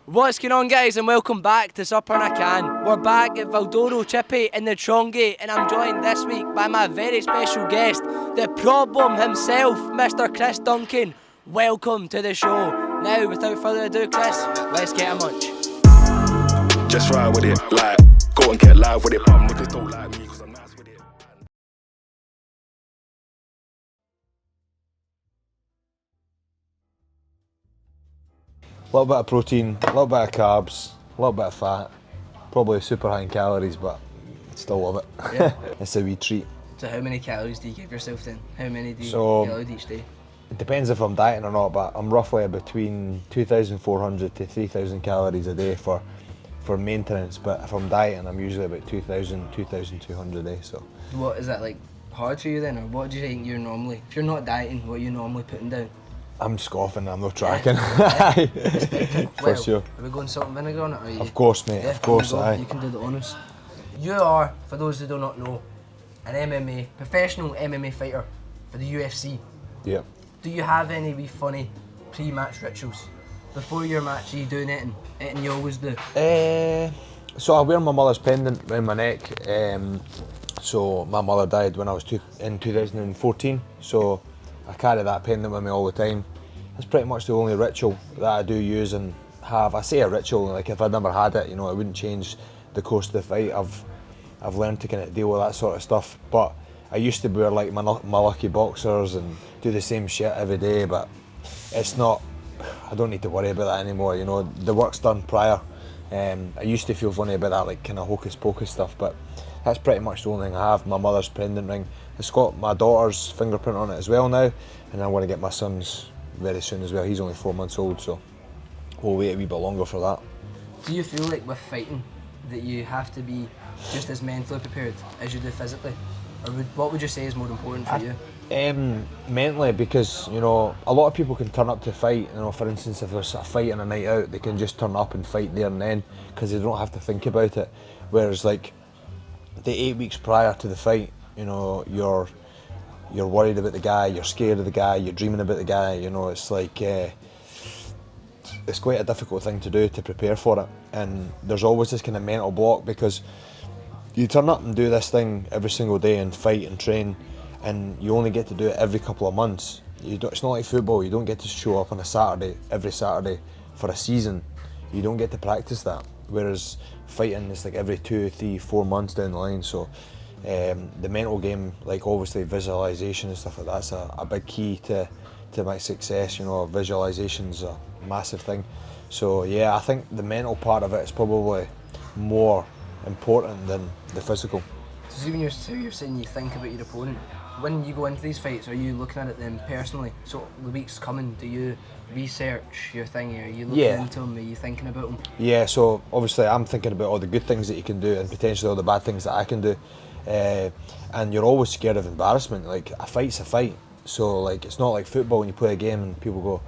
What's going on, guys, and welcome back to Supper in a Can. We're back at Valdoro Chippy in the Trongy, and I'm joined this week by my very special guest, the problem himself, Mr. Chris Duncan. Welcome to the show. Now, without further ado, Chris, let's get a munch. Just ride with it, like, go and get live with it, but niggas don't like me because I'm nice with it. A little bit of protein, a little bit of carbs, a little bit of fat, probably super high in calories, but still love it. Yeah. It's a wee treat. So how many calories do you give yourself then? How many do you get out each day? It depends if I'm dieting or not, but I'm roughly between 2,400 to 3,000 calories a day for maintenance, but if I'm dieting I'm usually about 2,000, 2,200 a day. So What is that, like, hard for you then, or what do you think you're normally, if you're not dieting, what are you normally putting down? I'm scoffing, I'm not tracking. For sure. Are we going salt and vinegar on it? Or are you? Of course, mate, Yeah, of course, you aye. You can do the honours. You are, for those who do not know, an professional MMA fighter for the UFC. Yep. Do you have any wee funny pre-match rituals? Before your match, are you doing anything? Anything you always do? So I wear my mother's pendant around my neck. So my mother died when I was in 2014, so I carry that pendant with me all the time. That's pretty much the only ritual that I do use and have. I say a ritual, like if I'd never had it, you know, it wouldn't change the course of the fight. I've learned to kind of deal with that sort of stuff. But I used to wear like my lucky boxers and do the same shit every day, but it's not, I don't need to worry about that anymore, you know, the work's done prior. I used to feel funny about that, like kind of hocus pocus stuff, but that's pretty much the only thing I have. My mother's pendant ring. It's got my daughter's fingerprint on it as well now, and I want to get my son's very soon as well. He's only 4 months old, so we'll wait a wee bit longer for that. Do you feel like with fighting that you have to be just as mentally prepared as you do physically? Or what would you say is more important for you? Mentally, because you know a lot of people can turn up to fight. You know, for instance, if there's a fight and a night out, they can just turn up and fight there and then because they don't have to think about it. Whereas like the 8 weeks prior to the fight, you know, you're worried about the guy, you're scared of the guy, you're dreaming about the guy. You know, it's like it's quite a difficult thing to do to prepare for it, and there's always this kind of mental block because you turn up and do this thing every single day and fight and train, and you only get to do it every couple of months. It's not like football. You don't get to show up on a Saturday, every Saturday for a season. You don't get to practice that. Whereas fighting is like every 2, 3, 4 months down the line. So the mental game, like obviously visualization and stuff like that's a big key to my success. You know, visualization's a massive thing. So yeah, I think the mental part of it is probably more important than the physical. So when you're saying you think about your opponent, when you go into these fights, are you looking at it then personally? So the week's coming, do you research your thing? Are you looking into them? Are you thinking about them? Yeah, so obviously I'm thinking about all the good things that you can do and potentially all the bad things that I can do. And you're always scared of embarrassment. Like, a fight's a fight. So like, it's not like football when you play a game and people go,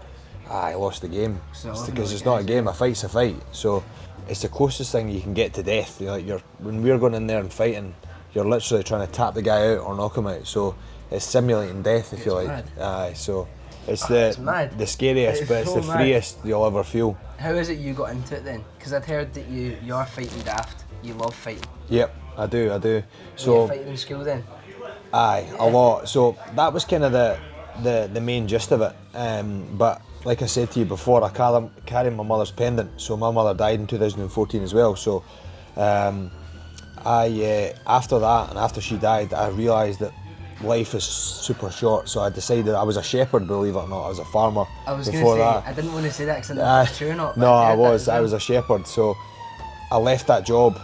I lost the game. It's because it's not a game, a fight's a fight. So it's the closest thing you can get to death. When we're going in there and fighting, you're literally trying to tap the guy out or knock him out. So it's simulating death, if you like. So it's the scariest, but it's the freest you'll ever feel. How is it you got into it then? Because I'd heard that you're fighting daft. You love fighting. Yep, I do. So were you fighting in school then? Aye, a lot. So that was kind of the main gist of it. But like I said to you before, I carry my mother's pendant. So my mother died in 2014 as well. So after that and after she died, I realised that life is super short. So I decided I was a shepherd, believe it or not. I was a farmer. I was before going to say, that. I didn't want to say that because I didn't know if it's true or not. No, I was a shepherd. So I left that job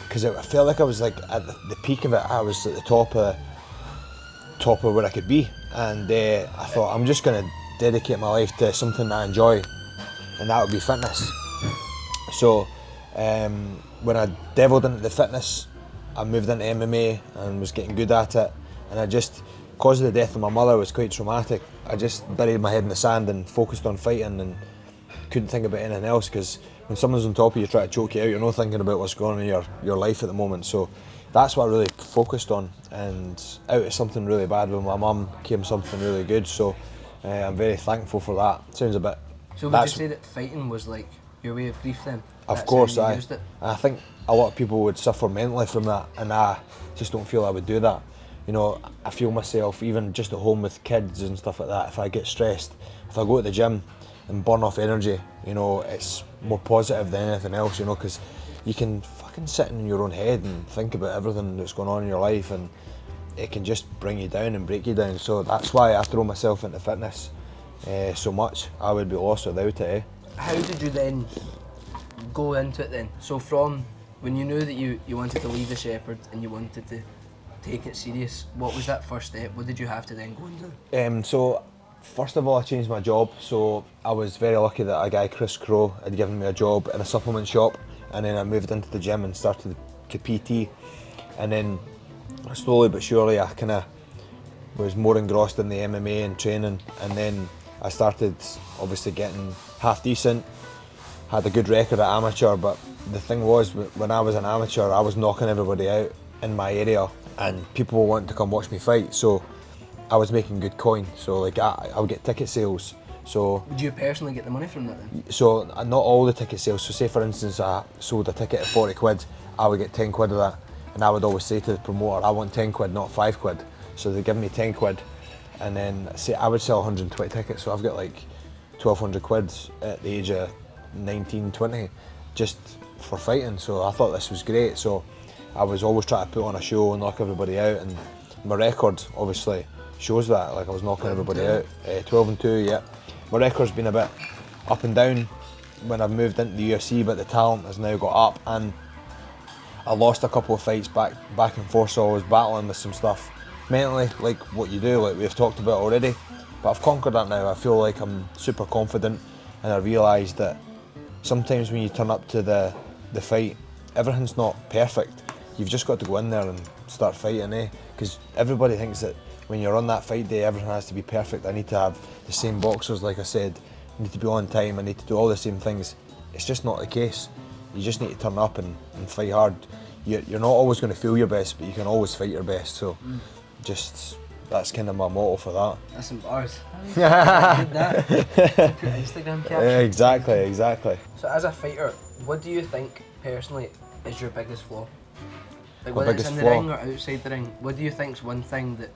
because I felt like I was like at the peak of it. I was at the top of where I could be, and I thought I'm just going to dedicate my life to something that I enjoy, and that would be fitness. So when I devilled into the fitness, I moved into MMA and was getting good at it, and I just, because of the death of my mother was quite traumatic, I just buried my head in the sand and focused on fighting and couldn't think about anything else, because when someone's on top of you trying to choke you out, you're not thinking about what's going on in your life at the moment. So that's what I really focused on, and out of something really bad with my mum came something really good. So I'm very thankful for that. Sounds a bit... So would you say that fighting was like your way of grief then? Of That's course, how you I. used it? I think a lot of people would suffer mentally from that, and I just don't feel I would do that. You know, I feel myself, even just at home with kids and stuff like that, if I get stressed, if I go to the gym and burn off energy, you know, it's more positive than anything else, you know, because you can fucking sit in your own head and think about everything that's going on in your life, and it can just bring you down and break you down. So that's why I throw myself into fitness so much. I would be lost without it, eh? How did you then go into it then? So from when you knew that you wanted to leave the Shepherd and you wanted to take it serious, what was that first step? What did you have to then go and do? So first of all, I changed my job. So I was very lucky that a guy, Chris Crow, had given me a job in a supplement shop, and then I moved into the gym and started to PT, and then slowly but surely I kind of was more engrossed in the MMA and training, and then I started obviously getting half decent, had a good record at amateur, but the thing was, when I was an amateur, I was knocking everybody out in my area, and people wanted to come watch me fight, so I was making good coin. So like I would get ticket sales. So Would you personally get the money from that then? so not all the ticket sales. So say for instance I sold a ticket at 40 quid, I would get 10 quid of that, and I would always say to the promoter, I want 10 quid, not 5 quid. So they give me 10 quid, and then say I would sell 120 tickets, so I've got like 1200 quid at the age of 19, 20, just for fighting. So I thought this was great. So I was always trying to put on a show and knock everybody out, and my record obviously shows that. Like I was knocking everybody out. 12-2, yeah. My record's been a bit up and down when I've moved into the UFC, but the talent has now got up, and I lost a couple of fights back and forth, so I was battling with some stuff mentally, like what you do, like we've talked about already. But I've conquered that now. I feel like I'm super confident, and I realise that sometimes when you turn up to the fight, everything's not perfect. You've just got to go in there and start fighting, eh? Because everybody thinks that when you're on that fight day, everything has to be perfect. I need to have the same boxers, like I said. I need to be on time. I need to do all the same things. It's just not the case. You just need to turn up and fight hard. You're not always going to feel your best, but you can always fight your best. So just, that's kind of my motto for that. That's some bars. I did that. Instagram caption. Exactly. So as a fighter, what do you think personally is your biggest flaw? Like My whether it's biggest in the flaw? ring or outside the ring, what do you think's one thing that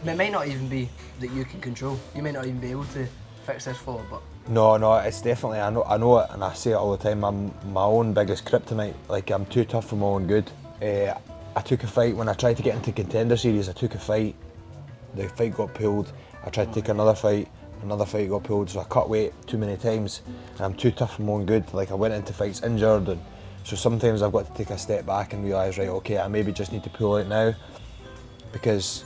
it might not even be that you can control? You might not even be able to fix this flaw, but No, it's definitely, I know it, and I say it all the time, I'm my own biggest kryptonite. Like, I'm too tough for my own good. I took a fight, when I tried to get into Contender series, I took a fight, the fight got pulled, I tried to take another fight got pulled, so I cut weight too many times, and I'm too tough for my own good. Like, I went into fights injured, and so sometimes I've got to take a step back and realise, right, okay, I maybe just need to pull out now, because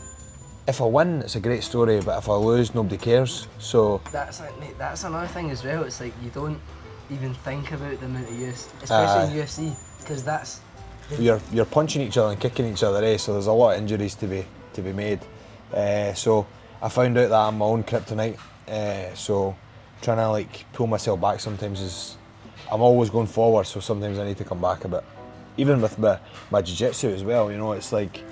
if I win, it's a great story, but if I lose, nobody cares. So that's like, mate, that's another thing as well. It's like you don't even think about the amount of use, especially in UFC, because that's you're punching each other and kicking each other, eh? So there's a lot of injuries to be made. So I found out that I'm my own kryptonite. So trying to like pull myself back sometimes is, I'm always going forward, so sometimes I need to come back a bit. Even with my jiu-jitsu as well, you know, it's like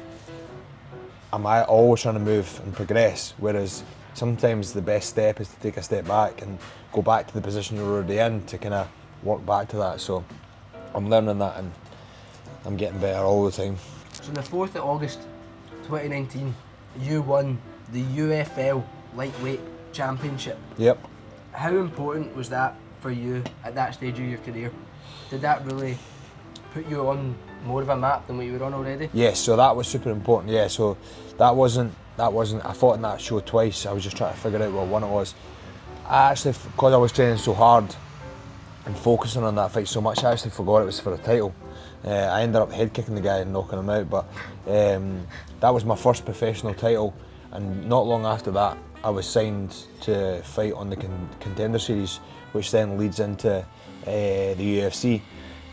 I'm always trying to move and progress, whereas sometimes the best step is to take a step back and go back to the position you're already in to kind of work back to that. So I'm learning that, and I'm getting better all the time. So on the 4th of August 2019, you won the UFL Lightweight Championship. Yep. How important was that for you at that stage of your career? Did that really put you on more of a map than what you were on already? Yes, so that was super important. Yeah, so that wasn't. I fought in that show twice. I was just trying to figure out what one it was. I actually, because I was training so hard and focusing on that fight so much, I actually forgot it was for a title. I ended up head kicking the guy and knocking him out, but that was my first professional title, and not long after that I was signed to fight on the Contender series, which then leads into the UFC.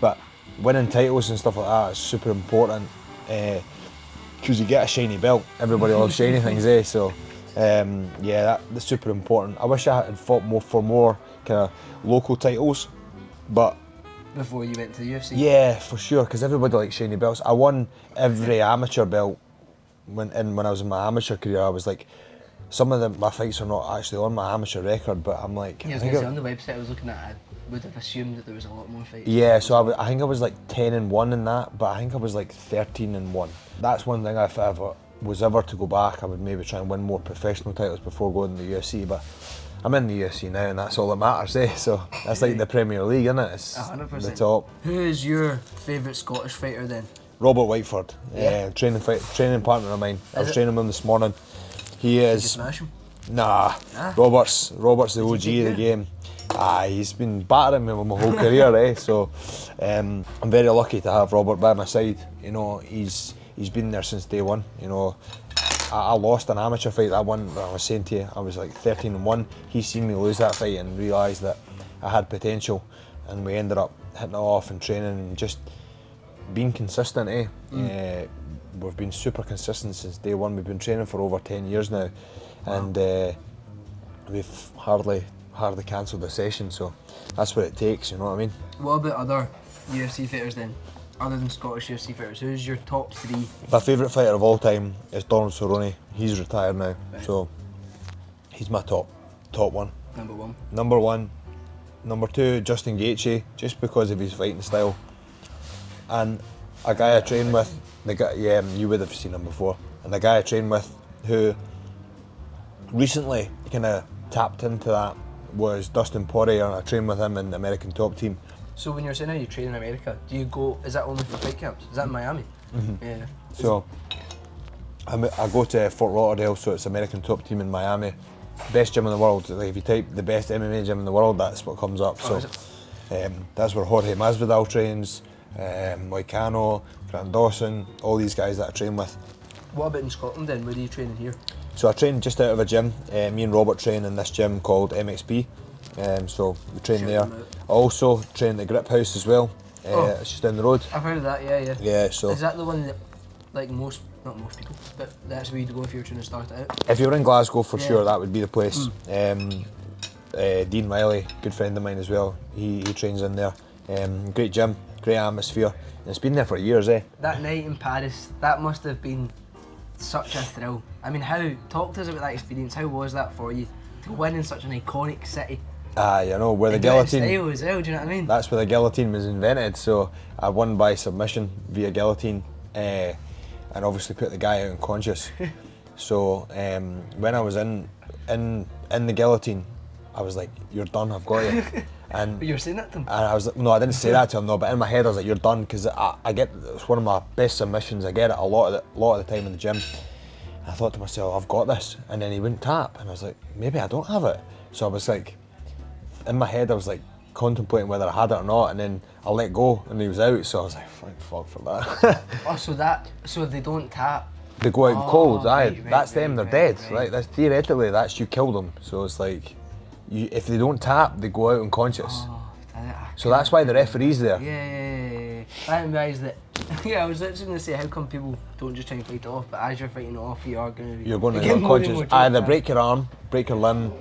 But winning titles and stuff like that is super important, because you get a shiny belt. Everybody loves shiny things, eh? So yeah, that's super important. I wish I had fought for more kind of local titles, but Before you went to the UFC? yeah, for sure, because everybody likes shiny belts. I won every amateur belt when I was in my amateur career. I was like some of my fights are not actually on my amateur record, but I'm like, Yeah, I was going to say, on the website I was looking at, I would have assumed that there was a lot more fights. yeah, so I think I was like 10-1 in that, but I think I was like 13-1. That's one thing if I ever was ever to go back, I would maybe try and win more professional titles before going to the UFC, but I'm in the UFC now and that's all that matters, eh? So that's like the Premier League, isn't it? It's 100%. the top. Who is your favourite Scottish fighter then? Robert Whiteford, Yeah. training partner of mine. I was it? training him this morning. He Did you is... smash him? Nah, Ah. Robert's the OG he of take the you? game. He's been battering me my whole career, eh? So I'm very lucky to have Robert by my side. You know, he's been there since day one. You know, I lost an amateur fight. That one that I was saying to you, I was like 13-1. He seen me lose that fight and realised that I had potential, and we ended up hitting it off and training and just being consistent, eh? We've been super consistent since day one. We've been training for over 10 years now, and we've hardly cancelled a session, so that's what it takes, you know what I mean? What about other UFC fighters then? Other than Scottish UFC fighters, who's your top three? My favourite fighter of all time is Donald Cerrone. He's retired now, Right. so he's my top one. Number one. Number one. Number two, Justin Gaethje, just because of his fighting style. And a guy I train with, the guy, yeah, you would have seen him before, and the guy I train with who recently kind of tapped into that was Dustin Poirier, and I train with him in the American Top Team. So when you're saying how you train in America, do you go, is that only for fight camps? Is that in Miami? Yeah. So I go to Fort Lauderdale, so it's American Top Team in Miami. Best gym in the world. Like if you type the best MMA gym in the world, that's what comes up. Oh, So that's where Jorge Masvidal trains, Moicano, Grant Dawson, all these guys that I train with. What about in Scotland then? Where are you training here? So I train just out of a gym. Me and Robert train in this gym called MXP. So we train Shout there. them out. I also train at the Grip House as well. It's just down the road. I've heard of that, yeah. Yeah, so Is that the one that, like not most people, but that's where you'd go if you were trying to start it out? if you were in Glasgow, for Yeah. sure, that would be the place. Dean Wiley, good friend of mine as well. He trains in there. Great gym, great atmosphere. And it's been there for years, eh? That night in Paris, that must have been such a thrill. I mean, talk to us about that experience. How was that for you to win in such an iconic city? You know, where the And do it in guillotine. style as well, do you know what I mean? That's where the guillotine was invented. So I won by submission via guillotine, and obviously put the guy out unconscious. So when I was in the guillotine, I was like, "You're done. I've got you." And But you were saying that to him? And I was like, no, I didn't say that to him, no, but in my head I was like, you're done, because I get, it's one of my best submissions. I get it a lot of the time in the gym. And I thought to myself, I've got this. And then he wouldn't tap, and I was like, maybe I don't have it. So I was like, in my head I was like contemplating whether I had it or not, and then I let go and he was out, so I was like, thank fuck for that. Oh, so they don't tap. They go out Oh, cold, right, aye, right, that's them, they're right, dead, right. right? That's theoretically, that's you killed them. So it's like, if they don't tap, they go out unconscious. Oh, So that's why the referee's there. Yeah. I didn't realise that. Yeah, I was literally going to say, how come people don't just try and fight it off, but as you're fighting it off, you are going to be... You're going to get go more and unconscious. more Either drunk. break your arm, break your limb,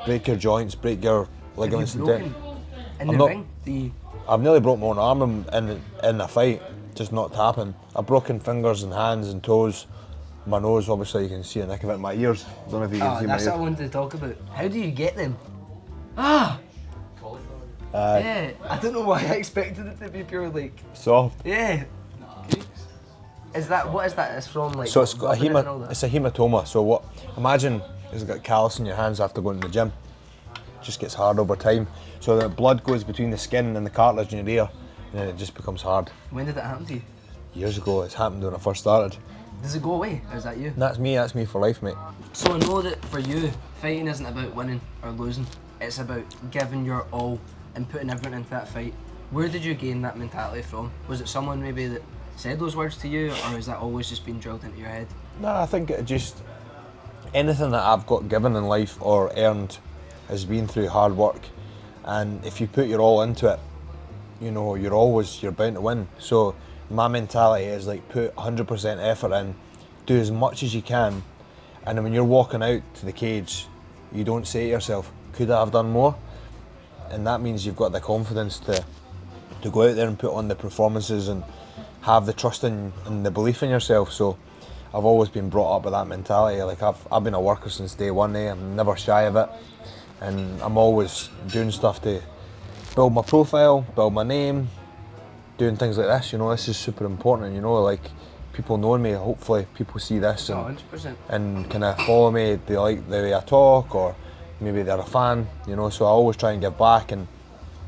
break your joints, break your ligaments Have and you tendons. broken in I'm the not- ring? I've nearly broke my own arm in a fight, just not tapping. I've broken fingers and hands and toes. My nose, obviously, you can see a nick of it in my ears. Don't know if you can see my That's what I ears. wanted to talk about. How do you get them? Yeah, I don't know why I expected it to be pure like, Soft. yeah. What is that? It's from like. So it's got rubbing it and all that? it's a hematoma. So what? Imagine it's got callus in your hands after going to the gym. It just gets hard over time. So the blood goes between the skin and the cartilage in your ear, and then it just becomes hard. When did that happen to you? Years ago, it's happened when I first started. Does it go away? Or is that you? And that's me for life, mate. So I know that for you, fighting isn't about winning or losing. It's about giving your all and putting everything into that fight. Where did you gain that mentality from? Was it someone maybe that said those words to you, or has that always just been drilled into your head? No, I think it just, anything that I've got given in life or earned has been through hard work, and if you put your all into it, you know, you're bound to win. So my mentality is like, put 100% effort in, do as much as you can, and then when you're walking out to the cage, you don't say to yourself, could I have done more? And that means you've got the confidence to go out there and put on the performances and have the trust and the belief in yourself. So I've always been brought up with that mentality. Like I've been a worker since day one. I'm never shy of it, and I'm always doing stuff to build my profile, build my name, doing things like this. You know, this is super important. You know, like people knowing me. Hopefully, people see this and 100%. and kind of follow me. They like the way I talk, or maybe they're a fan. You know, so I always try and give back. And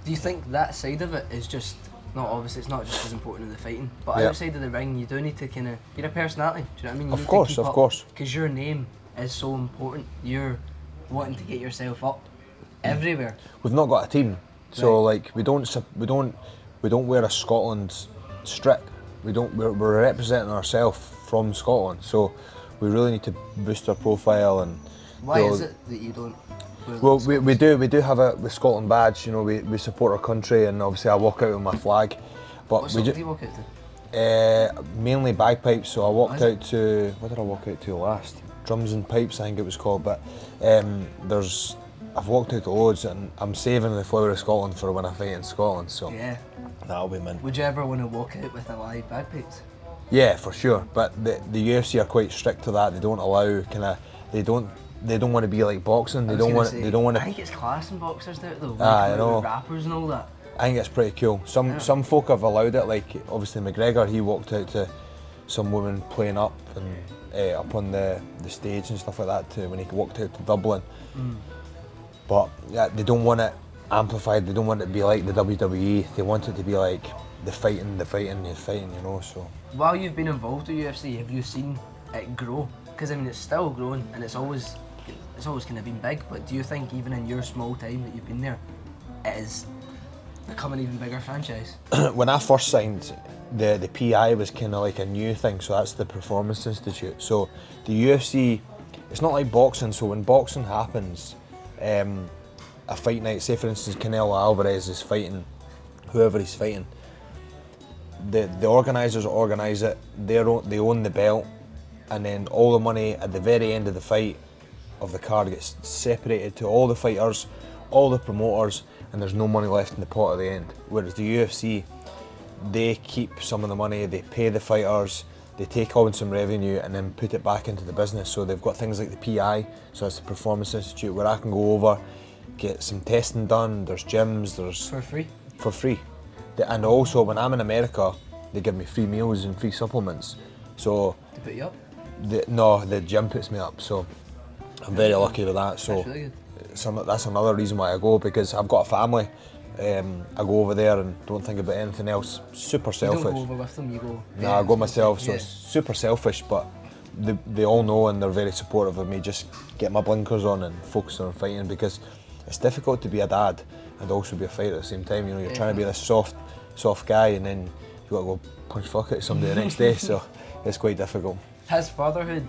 Do you think that side of it is just, not obviously, it's not just as important as the fighting, but Yeah. outside of the ring, you do need to kind of, you're a personality, do you know what I mean? You Of need course, to keep of up, course. because your name is so important. You're wanting to get yourself up everywhere. we've not got a team, so Right. like we don't wear a Scotland strip. We're representing ourselves from Scotland, so we really need to boost our profile. And Why you know, is it that you don't? Well, we do have a the Scotland badge. You know, we support our country, and obviously I walk out with my flag. But What we song ju- do you walk out to? mainly bagpipes. So I walked is it? out to, what did I walk out to last? Drums and pipes, I think it was called. But I've walked out to loads, and I'm saving the flower of Scotland for when I fight in Scotland. So Yeah. that'll be mint. Would you ever want to walk out with a live bagpipes? Yeah, for sure. But the UFC are quite strict to that. They don't allow they don't want to be like boxing. They don't want I to. think it's class in boxers do it though. Ah, like, I know. with rappers and all that. I think it's pretty cool. Some folk have allowed it, like obviously McGregor, he walked out to some woman playing up and up on the stage and stuff like that too when he walked out to Dublin. But yeah, they don't want it amplified, they don't want it to be like the WWE, they want it to be like the fighting, you know, so. While you've been involved with UFC, have you seen it grow? Because I mean, it's still growing and it's always kind of been big. But do you think even in your small time that you've been there, it is become an even bigger franchise? When I first signed, the PI was kind of like a new thing, so that's the Performance Institute. So the UFC, it's not like boxing, so when boxing happens, a fight night, say for instance Canelo Alvarez is fighting whoever he's fighting, the organisers organise it, they own the belt, and then all the money at the very end of the fight of the card gets separated to all the fighters, all the promoters, and there's no money left in the pot at the end. Whereas the UFC, they keep some of the money, they pay the fighters, they take on some revenue and then put it back into the business. So they've got things like the PI, so that's the Performance Institute, where I can go over, get some testing done, there's gyms, there's... For free? For free. And also when I'm in America, they give me free meals and free supplements. So... To put you up? the gym puts me up, so I'm very lucky with that. So That's really good. that's another reason why I go, because I've got a family. I go over there and don't think about anything else. Super You selfish. don't go over with them, you go... No, I go myself, so Yeah. it's super selfish, but they all know and they're very supportive of me. Just get my blinkers on and focus on fighting, because it's difficult to be a dad and also be a fighter at the same time. You know, you're trying to be this soft guy, and then you got to go punch fuck at somebody the next day, so it's quite difficult. Has fatherhood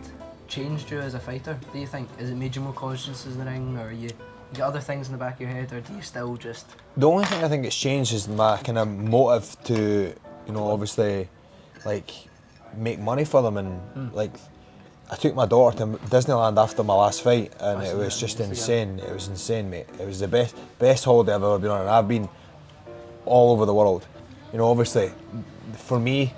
changed you as a fighter, do you think? Has it made you more conscious in the ring, or you got other things in the back of your head, or do you still just... The only thing I think it's changed is my kind of motive to, you know, obviously, like, make money for them. And like, I took my daughter to Disneyland after my last fight, and it was just insane. It was insane, mate. It was the best holiday I've ever been on, and I've been all over the world. You know, obviously, for me,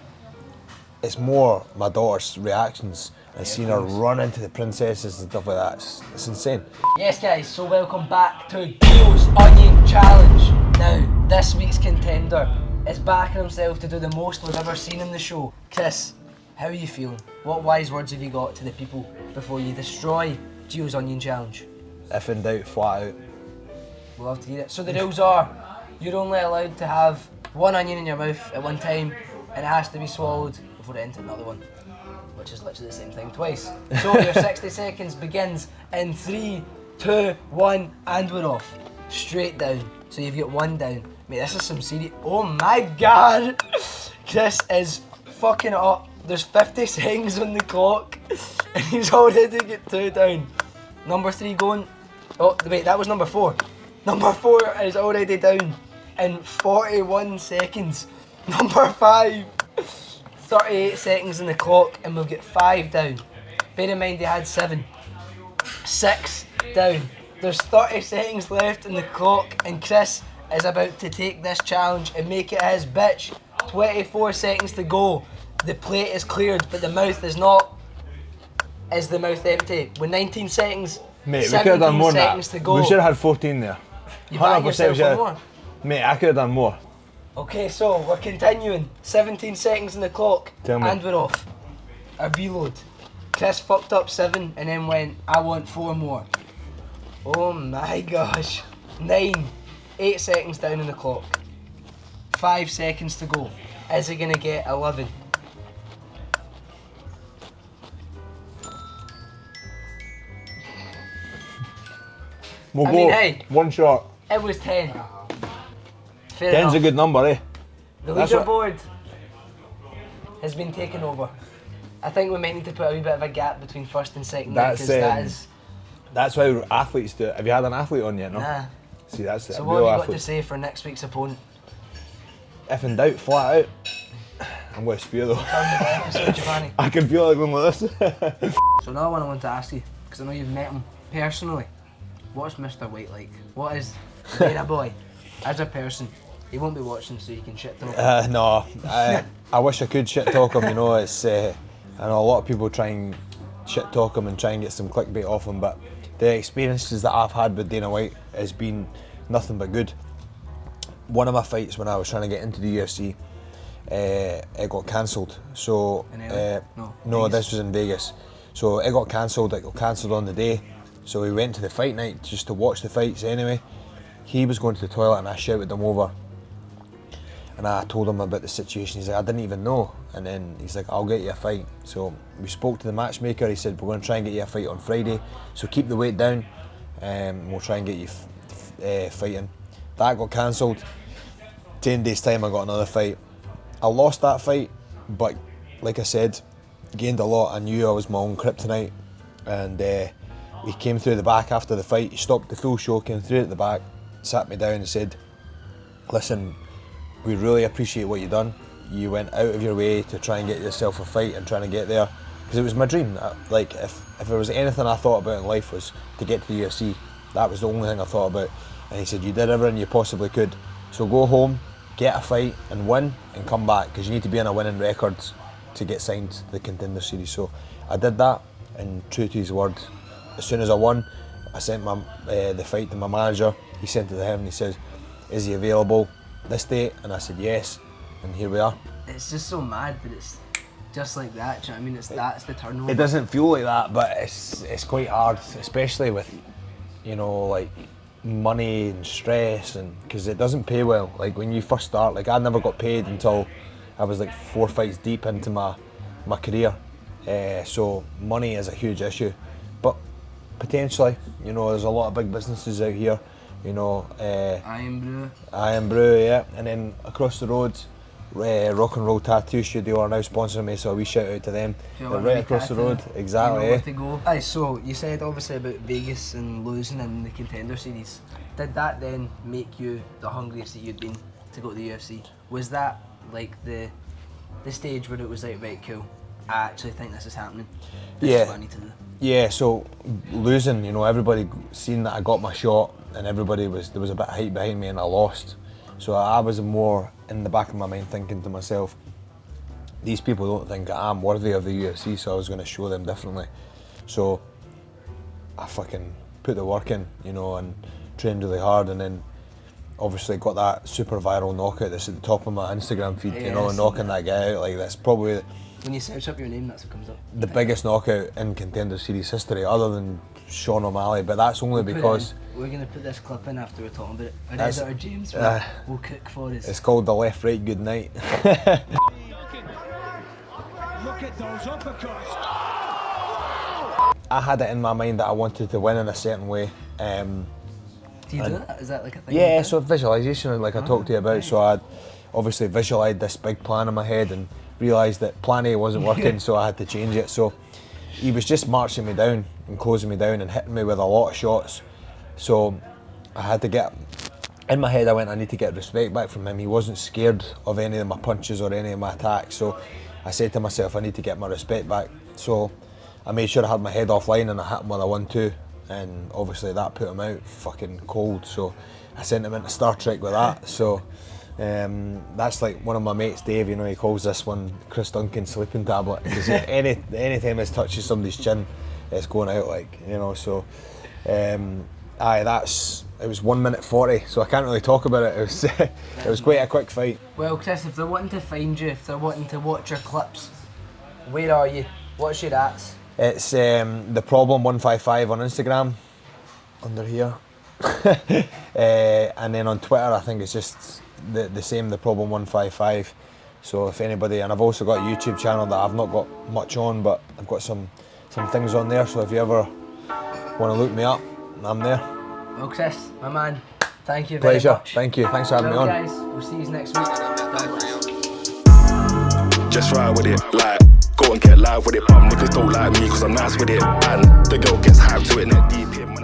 it's more my daughter's reactions. I've seen her run into the princesses and stuff like that. It's insane. Yes guys, so welcome back to Gio's Onion Challenge. Now, this week's contender is backing himself to do the most we've ever seen in the show. Chris, how are you feeling? What wise words have you got to the people before you destroy Gio's Onion Challenge? If in doubt, flat out. We'll have to hear it. So the rules are, you're only allowed to have one onion in your mouth at one time, and it has to be swallowed before it enters another one, which is literally the same thing twice. So your 60 seconds begins in 3, 2, 1, and we're off. Straight down. So you've got one down. Mate, this is some serious... Oh my god! Chris is fucking it up. There's 50 seconds on the clock, and he's already got 2 down. Number 3 going... Oh, wait, that was number 4. Number 4 is already down in 41 seconds. Number 5... 38 seconds on the clock, and we've got 5 down. Bear in mind they had 7. 6 down. There's 30 seconds left on the clock, and Chris is about to take this challenge and make it his bitch. 24 seconds to go. The plate is cleared, but the mouth is not. Is the mouth empty? With 19 seconds, Mate, we could have done more than seconds that. to go. We should have had 14 there. You back 100% yourself we should for have. more? Mate, I could have done more. Okay, so we're continuing. 17 seconds on the clock, Tell me. and we're off. A reload. Chris fucked up 7 and then went, I want 4 more. Oh my gosh. 9. 8 seconds down on the clock. 5 seconds to go. Is he gonna get 11? We'll I go mean, hey. one shot. It was 10. Fair 10's enough. a good number, eh? The That's what- leaderboard has been taken over. I think we might need to put a wee bit of a gap between first and second That's, because that um, is... That's how athletes do it. Have you had an athlete on yet? No. Nah. See, that's it. So Real what have you got to athletes. say for next week's opponent? If in doubt, flat out. I'm going to spew though. Turn the episode, Giovanni. I can feel like going like this. So another one I want to ask you, because I know you've met him personally. What's Mr. White like? What is Dana Boy as a person? He won't be watching, so you can shit talk him. No, I wish I could shit talk him. You know, it's I know a lot of people try and shit talk him and try and get some clickbait off him, but the experiences that I've had with Dana White has been nothing but good. One of my fights when I was trying to get into the UFC, it got cancelled. So In LA? no, Vegas? this was in Vegas. So it got cancelled. It got cancelled on the day. So we went to the fight night just to watch the fights anyway. He was going to the toilet and I shouted him over. And I told him about the situation. He's like, I didn't even know. And then he's like, I'll get you a fight. So we spoke to the matchmaker. He said, we're going to try and get you a fight on Friday. So keep the weight down. We'll try and get you fighting. That got cancelled. 10 days time I got another fight. I lost that fight, but like I said, gained a lot. I knew I was my own kryptonite. And he came through the back after the fight. He stopped the full show, came through at the back, sat me down and said, listen, we really appreciate what you've done. You went out of your way to try and get yourself a fight and trying to get there. Because it was my dream. Like, if there was anything I thought about in life was to get to the UFC, that was the only thing I thought about. And he said, you did everything you possibly could. So go home, get a fight and win and come back. Because you need to be on a winning record to get signed to the Contender series. So I did that, and true to his word, as soon as I won, I sent the fight to my manager. He sent it to him and he says, is he available this date? And I said yes, and here we are. It's just so mad that it's just like that. Do you know what I mean? That's the turnover. It doesn't feel like that, but it's quite hard, especially with, you know, like money and stress, and because it doesn't pay well. Like when you first start, like I never got paid until I was like 4 fights deep into my career. So money is a huge issue, but potentially, you know, there's a lot of big businesses out here. You know, Iron Brew, yeah, and then across the road, Rock and Roll Tattoo Studio are now sponsoring me, so a wee shout out to them. They're right across the road, exactly. You know eh? where to go. Aye, so you said obviously about Vegas and losing in the Contender series. Did that then make you the hungriest that you'd been to go to the UFC? Was that like the stage where it was like, right, cool, I actually think this is happening. This is what I need to do. Yeah, so losing, you know, everybody seen that I got my shot, and there was a bit of hype behind me, and I lost. So I was more in the back of my mind thinking to myself, these people don't think I'm worthy of the UFC, so I was going to show them differently. So I fucking put the work in, you know, and trained really hard, and then obviously got that super viral knockout that's at the top of my Instagram feed, you know, knocking that guy out. Like, that's probably When you search up your name, that's what comes up. the biggest knockout in Contender series history, other than Sean O'Malley, but that's only because We're going to put this clip in after we're talking about it. Our That's- editor James will cook for us. it's called the left right good night. Look at those uppercuts. I had it in my mind that I wanted to win in a certain way. Do you do that? Is that like a thing? Yeah, you do? so visualisation, like I talked to you about, so I'd obviously visualised this big plan in my head and realised that plan A wasn't working, so I had to change it. So he was just marching me down and closing me down and hitting me with a lot of shots. So I had to get, in my head I went, I need to get respect back from him. He wasn't scared of any of my punches or any of my attacks, so I said to myself, I need to get my respect back. So I made sure I had my head offline and I hit him with a 1-2, and obviously that put him out fucking cold, so I sent him into Star Trek with that. So That's like one of my mates, Dave, you know, he calls this one Chris Duncan sleeping tablet, because anytime it touches somebody's chin, it's going out, like, you know. So it was 1 minute 40, so I can't really talk about it. It was it was quite a quick fight. Well, Chris, if they're wanting to find you, if they're wanting to watch your clips, where are you? What's your ads? It's the Problem 155 on Instagram, under here. And then on Twitter, I think it's just the same, the Problem 155. So if anybody, and I've also got a YouTube channel that I've not got much on, but I've got some things on there. So if you ever want to look me up, I'm there. Well, Chris, my man, thank you very Pleasure. much. Thank you. Thanks for having me on. Guys, we'll see you next week. Just ride with it, like, go and get live with it. Niggas don't like me cause I'm nice with it. And the girl gets hyped to it, neck deep in when